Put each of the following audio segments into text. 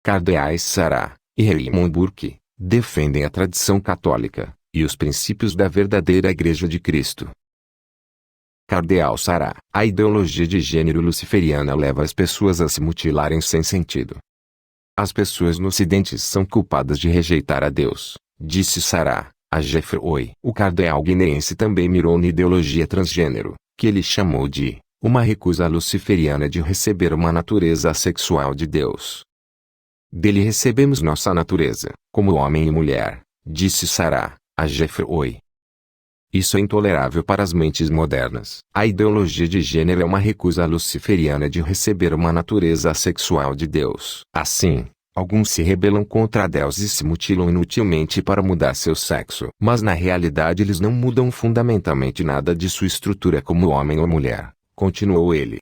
Cardeais Sarah e Raymond Burke defendem a tradição católica e os princípios da verdadeira Igreja de Cristo. Cardeal Sarah: a ideologia de gênero luciferiana leva as pessoas a se mutilarem sem sentido. As pessoas no Ocidente são culpadas de rejeitar a Deus, disse Sarah a Jeffrey. O cardeal guineense também mirou na ideologia transgênero, que ele chamou de uma recusa luciferiana de receber uma natureza assexual de Deus. Dele recebemos nossa natureza, como homem e mulher, disse Sarah a Jeffrey. Isso é intolerável para as mentes modernas. A ideologia de gênero é uma recusa luciferiana de receber uma natureza assexual de Deus. Assim, alguns se rebelam contra Deus e se mutilam inutilmente para mudar seu sexo. Mas na realidade eles não mudam fundamentalmente nada de sua estrutura como homem ou mulher, continuou ele.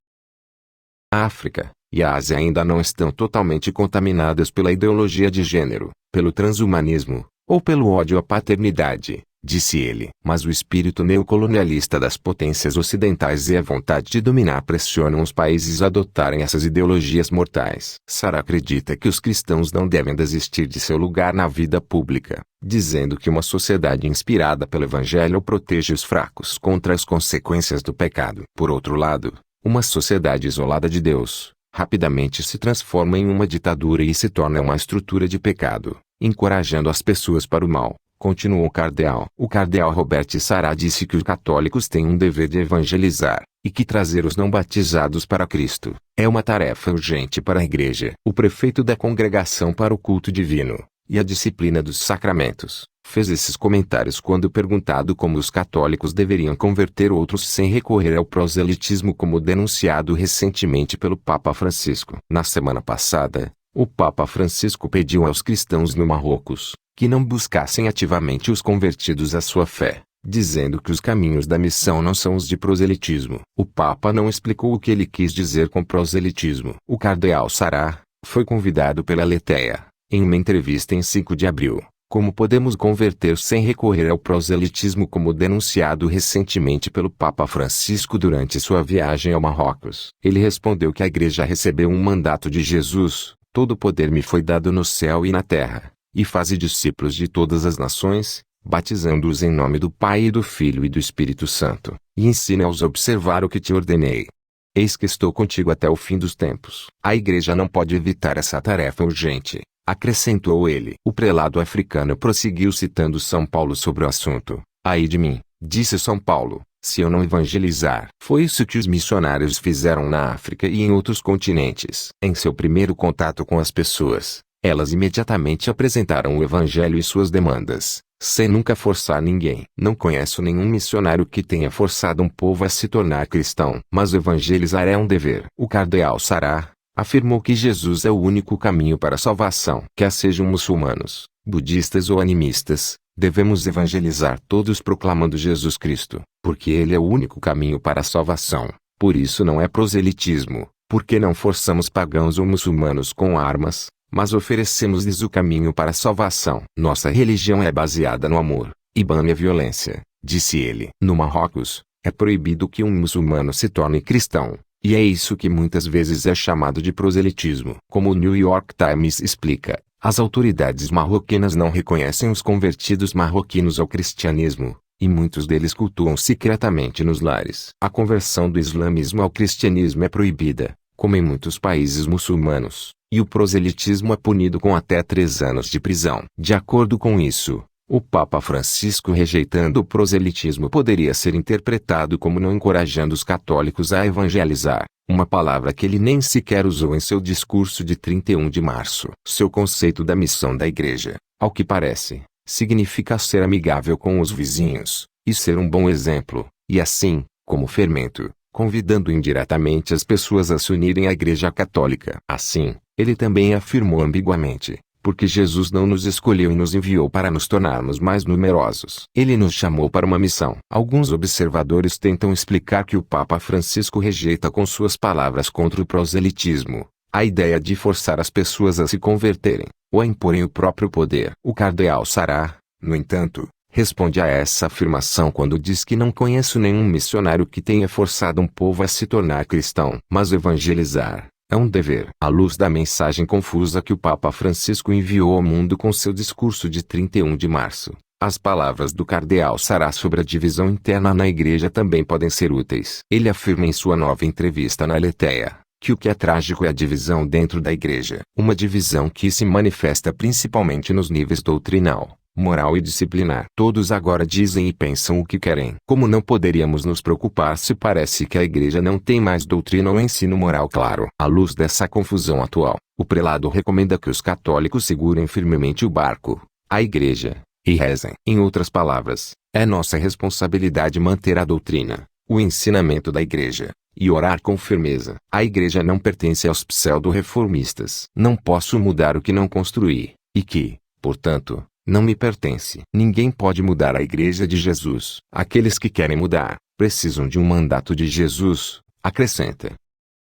A África e a Ásia ainda não estão totalmente contaminadas pela ideologia de gênero, pelo transhumanismo, ou pelo ódio à paternidade, disse ele. Mas o espírito neocolonialista das potências ocidentais e a vontade de dominar pressionam os países a adotarem essas ideologias mortais. Sarah acredita que os cristãos não devem desistir de seu lugar na vida pública, dizendo que uma sociedade inspirada pelo Evangelho protege os fracos contra as consequências do pecado. Por outro lado, uma sociedade isolada de Deus rapidamente se transforma em uma ditadura e se torna uma estrutura de pecado, encorajando as pessoas para o mal, continuou o cardeal. O cardeal Robert Sarah disse que os católicos têm um dever de evangelizar, e que trazer os não batizados para Cristo é uma tarefa urgente para a Igreja. O prefeito da Congregação para o Culto Divino e a Disciplina dos Sacramentos fez esses comentários quando perguntado como os católicos deveriam converter outros sem recorrer ao proselitismo, como denunciado recentemente pelo Papa Francisco. Na semana passada, o Papa Francisco pediu aos cristãos no Marrocos que não buscassem ativamente os convertidos à sua fé, dizendo que os caminhos da missão não são os de proselitismo. O Papa não explicou o que ele quis dizer com proselitismo. O cardeal Sarah foi convidado pela Leteia, em uma entrevista em 5 de abril, como podemos converter sem recorrer ao proselitismo, como denunciado recentemente pelo Papa Francisco durante sua viagem ao Marrocos. Ele respondeu que a Igreja recebeu um mandato de Jesus: todo poder me foi dado no céu e na terra, e faze discípulos de todas as nações, batizando-os em nome do Pai e do Filho e do Espírito Santo, e ensina-os a observar o que te ordenei. Eis que estou contigo até o fim dos tempos. A Igreja não pode evitar essa tarefa urgente, acrescentou ele. O prelado africano prosseguiu citando São Paulo sobre o assunto. Ai de mim, disse São Paulo, se eu não evangelizar. Foi isso que os missionários fizeram na África e em outros continentes. Em seu primeiro contato com as pessoas, elas imediatamente apresentaram o Evangelho e suas demandas, sem nunca forçar ninguém. Não conheço nenhum missionário que tenha forçado um povo a se tornar cristão. Mas evangelizar é um dever. O cardeal Sarah afirmou que Jesus é o único caminho para a salvação. Quer sejam muçulmanos, budistas ou animistas, devemos evangelizar todos proclamando Jesus Cristo, porque Ele é o único caminho para a salvação. Por isso não é proselitismo, porque não forçamos pagãos ou muçulmanos com armas, mas oferecemos-lhes o caminho para a salvação. Nossa religião é baseada no amor, e bane a violência, disse ele. No Marrocos, é proibido que um muçulmano se torne cristão, e é isso que muitas vezes é chamado de proselitismo. Como o New York Times explica, as autoridades marroquinas não reconhecem os convertidos marroquinos ao cristianismo, e muitos deles cultuam secretamente nos lares. A conversão do islamismo ao cristianismo é proibida, como em muitos países muçulmanos, e o proselitismo é punido com até 3 anos de prisão. De acordo com isso, o Papa Francisco rejeitando o proselitismo poderia ser interpretado como não encorajando os católicos a evangelizar, uma palavra que ele nem sequer usou em seu discurso de 31 de março. Seu conceito da missão da Igreja, ao que parece, significa ser amigável com os vizinhos, e ser um bom exemplo, e assim, como fermento, convidando indiretamente as pessoas a se unirem à Igreja Católica. Assim, ele também afirmou ambiguamente, porque Jesus não nos escolheu e nos enviou para nos tornarmos mais numerosos. Ele nos chamou para uma missão. Alguns observadores tentam explicar que o Papa Francisco rejeita com suas palavras contra o proselitismo a ideia de forçar as pessoas a se converterem, ou a imporem o próprio poder. O cardeal Sarah, no entanto, responde a essa afirmação quando diz que não conheço nenhum missionário que tenha forçado um povo a se tornar cristão. Mas evangelizar, é um dever. À luz da mensagem confusa que o Papa Francisco enviou ao mundo com seu discurso de 31 de março, as palavras do cardeal Sará sobre a divisão interna na Igreja também podem ser úteis. Ele afirma em sua nova entrevista na Aletheia, que o que é trágico é a divisão dentro da Igreja. Uma divisão que se manifesta principalmente nos níveis doutrinal, moral e disciplinar. Todos agora dizem e pensam o que querem. Como não poderíamos nos preocupar se parece que a Igreja não tem mais doutrina ou ensino moral claro? À luz dessa confusão atual, o prelado recomenda que os católicos segurem firmemente o barco, a Igreja, e rezem. Em outras palavras, é nossa responsabilidade manter a doutrina, o ensinamento da Igreja, e orar com firmeza. A Igreja não pertence aos pseudo-reformistas. Não posso mudar o que não construí, e que, portanto, não me pertence. Ninguém pode mudar a Igreja de Jesus. Aqueles que querem mudar, precisam de um mandato de Jesus, acrescenta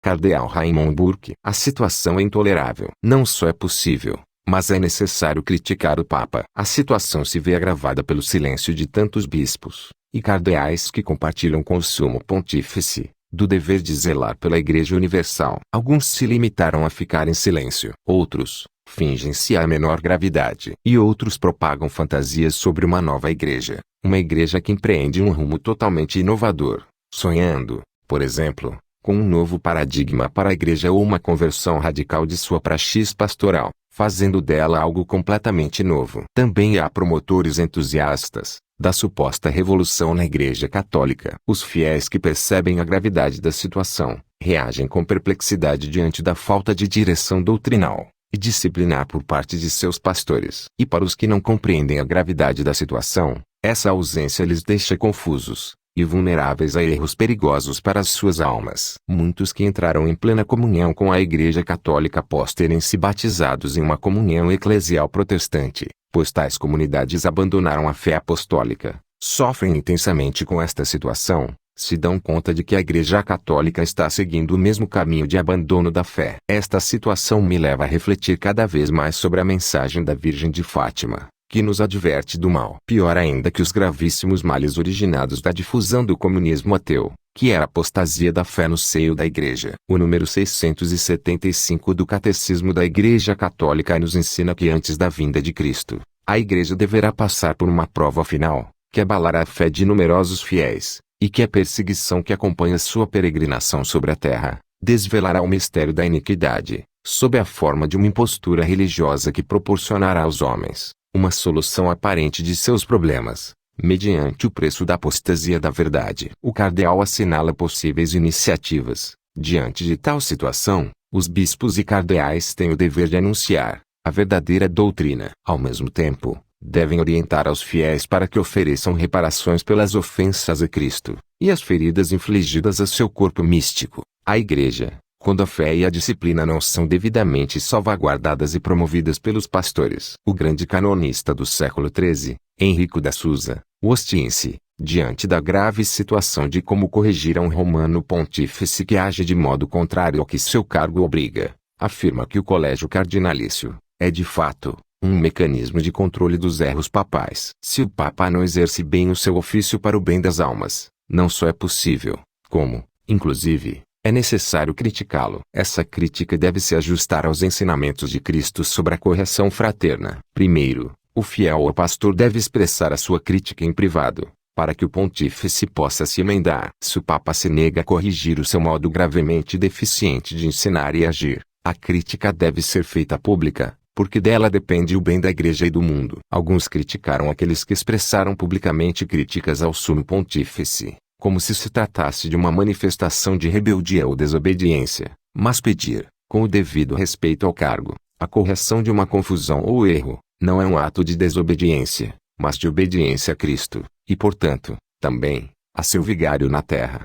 Cardeal Raymond Burke. A situação é intolerável. Não só é possível, mas é necessário criticar o Papa. A situação se vê agravada pelo silêncio de tantos bispos e cardeais que compartilham com o Sumo Pontífice do dever de zelar pela Igreja Universal. Alguns se limitaram a ficar em silêncio. Outros fingem-se a menor gravidade. E outros propagam fantasias sobre uma nova igreja. Uma igreja que empreende um rumo totalmente inovador, sonhando, por exemplo, com um novo paradigma para a igreja ou uma conversão radical de sua praxis pastoral, fazendo dela algo completamente novo. Também há promotores entusiastas da suposta revolução na Igreja Católica. Os fiéis que percebem a gravidade da situação, reagem com perplexidade diante da falta de direção doutrinal e disciplinar por parte de seus pastores. E para os que não compreendem a gravidade da situação, essa ausência lhes deixa confusos e vulneráveis a erros perigosos para as suas almas. Muitos que entraram em plena comunhão com a Igreja Católica após terem se batizados em uma comunhão eclesial protestante, pois tais comunidades abandonaram a fé apostólica, sofrem intensamente com esta situação, se dão conta de que a Igreja Católica está seguindo o mesmo caminho de abandono da fé. Esta situação me leva a refletir cada vez mais sobre a mensagem da Virgem de Fátima, que nos adverte do mal. Pior ainda que os gravíssimos males originados da difusão do comunismo ateu, que é a apostasia da fé no seio da Igreja. O número 675 do Catecismo da Igreja Católica nos ensina que antes da vinda de Cristo, a Igreja deverá passar por uma prova final, que abalará a fé de numerosos fiéis, e que a perseguição que acompanha sua peregrinação sobre a terra, desvelará o mistério da iniquidade, sob a forma de uma impostura religiosa que proporcionará aos homens uma solução aparente de seus problemas, mediante o preço da apostasia da verdade. O cardeal assinala possíveis iniciativas. Diante de tal situação, os bispos e cardeais têm o dever de anunciar a verdadeira doutrina. Ao mesmo tempo, devem orientar aos fiéis para que ofereçam reparações pelas ofensas a Cristo e as feridas infligidas a seu corpo místico. A Igreja, quando a fé e a disciplina não são devidamente salvaguardadas e promovidas pelos pastores. O grande canonista do século XIII, Henrico da Susa, Ostinse, diante da grave situação de como corrigir a um romano pontífice que age de modo contrário ao que seu cargo obriga, afirma que o colégio cardinalício é de fato um mecanismo de controle dos erros papais. Se o Papa não exerce bem o seu ofício para o bem das almas, não só é possível, como, inclusive, é necessário criticá-lo. Essa crítica deve se ajustar aos ensinamentos de Cristo sobre a correção fraterna. Primeiro, o fiel ou pastor deve expressar a sua crítica em privado, para que o pontífice possa se emendar. Se o Papa se nega a corrigir o seu modo gravemente deficiente de ensinar e agir, a crítica deve ser feita pública, porque dela depende o bem da Igreja e do mundo. Alguns criticaram aqueles que expressaram publicamente críticas ao Sumo Pontífice, como se se tratasse de uma manifestação de rebeldia ou desobediência, mas pedir, com o devido respeito ao cargo, a correção de uma confusão ou erro, não é um ato de desobediência, mas de obediência a Cristo, e portanto, também, a seu vigário na terra.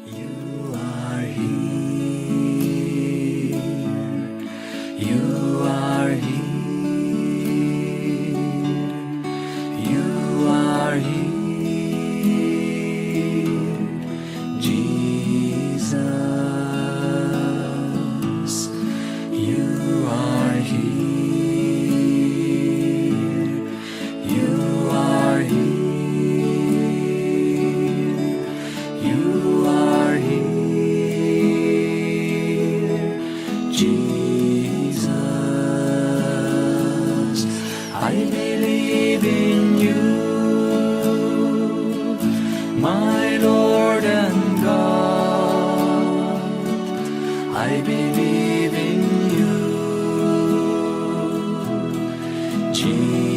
You are here. You are here. You are here. Jesus, you are here. You are here. You believe in you, my Lord and God. I believe in you, Jesus.